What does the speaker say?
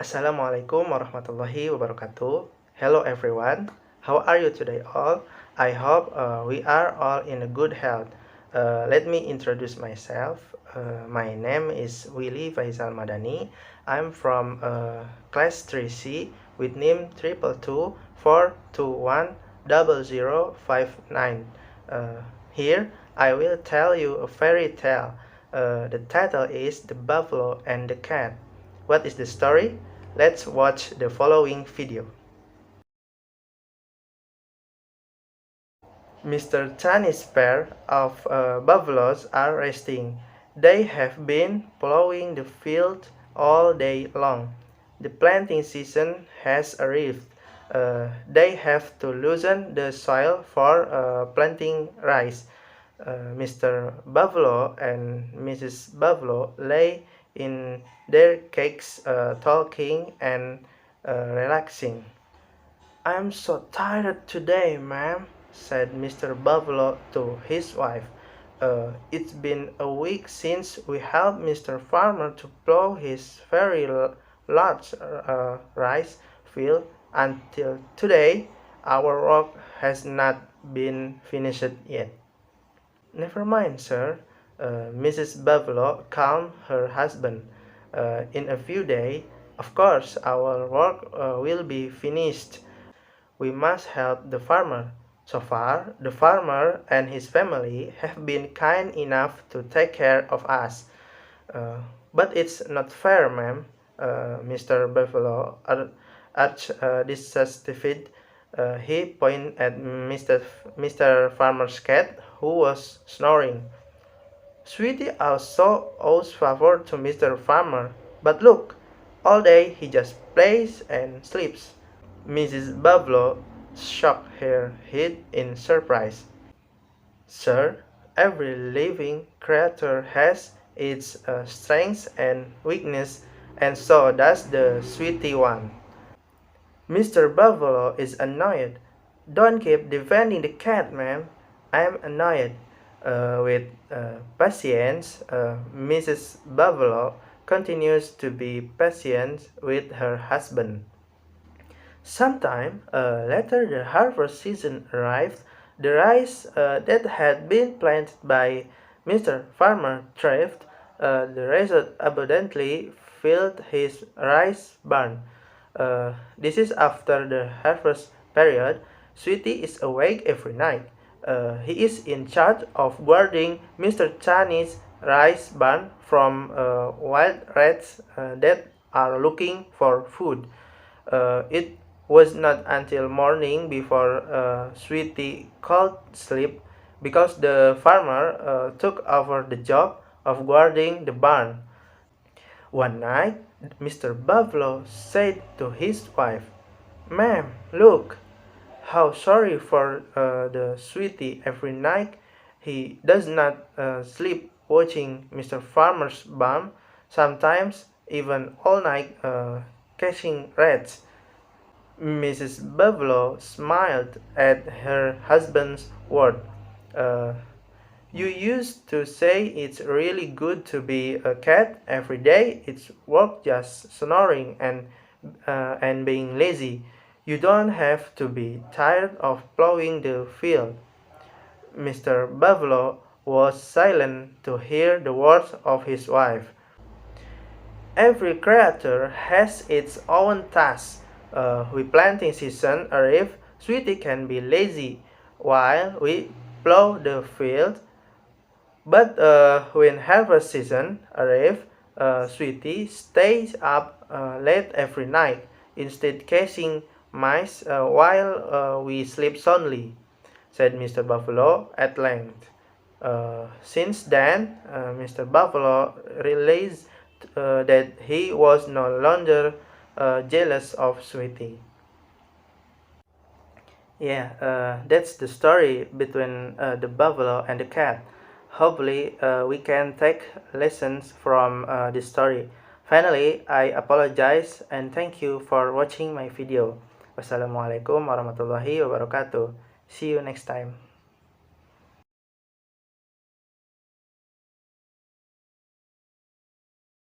Assalamualaikum warahmatullahi wabarakatuh. Hello everyone. How are you today all? I hope we are all in a good health. Let me introduce myself. My name is Willy Faisal Madani. I'm from class 3C with NIM 222-421-0059. Here I will tell you a fairy tale. The title is The Buffalo and the Cat. What is the story? Let's watch the following video. Mr. Chinese pair of buffaloes are resting. They have been plowing the field all day long. The planting season has arrived. They have to loosen the soil for planting rice. Mr. Buffalo and Mrs. Buffalo lay in their cakes talking and relaxing. "I'm so tired today, ma'am," said Mr. Buffalo to his wife. It's been a week since we helped Mr. Farmer to plow his very large rice field. Until today, our work has not been finished yet." "Never mind, sir," Mrs. Buffalo calmed her husband. "In a few days, of course, our work will be finished. We must help the farmer. So far, the farmer and his family have been kind enough to take care of us." "But it's not fair, ma'am," Mr. Buffalo urged dissatisfied. He pointed at Mr. Farmer's cat, who was snoring. "Sweetie also owes favor to Mr. Farmer, but look, all day he just plays and sleeps." Mrs. Buffalo shook her head in surprise. "Sir, every living creature has its strengths and weaknesses, and so does the sweetie one." Mr. Buffalo is annoyed. "Don't keep defending the cat, ma'am. I'm annoyed." With patience, Mrs. Buffalo continues to be patient with her husband. Sometime later, the harvest season arrived. The rice that had been planted by Mr. Farmer thrived. The result abundantly filled his rice barn. This is after the harvest period. Sweetie is awake every night. He is in charge of guarding Mr. Chinese rice barn from wild rats that are looking for food. It was not until morning before Sweetie could sleep, because the farmer took over the job of guarding the barn. One night, Mr. Buffalo said to his wife, "Ma'am, look, how sorry for the Sweetie. Every night he does not sleep watching Mr. Farmer's barn, sometimes even all night catching rats." Mrs. Buffalo smiled at her husband's word. Uh, "You used to say it's really good to be a cat. Every day it's work just snoring and being lazy. You don't have to be tired of plowing the field." Mr. Buffalo was silent to hear the words of his wife. Every creature has its own task. With planting season arrive, Sweetie can be lazy while we plow the field. But when harvest season arrives, Sweetie stays up late every night, instead catching mice while we sleep soundly," said Mr. Buffalo at length. Since then, Mr. Buffalo realized that he was no longer jealous of Sweetie. Yeah, that's the story between the buffalo and the cat. Hopefully, we can take lessons from this story. Finally, I apologize and thank you for watching my video. Wassalamualaikum warahmatullahi wabarakatuh. See you next time.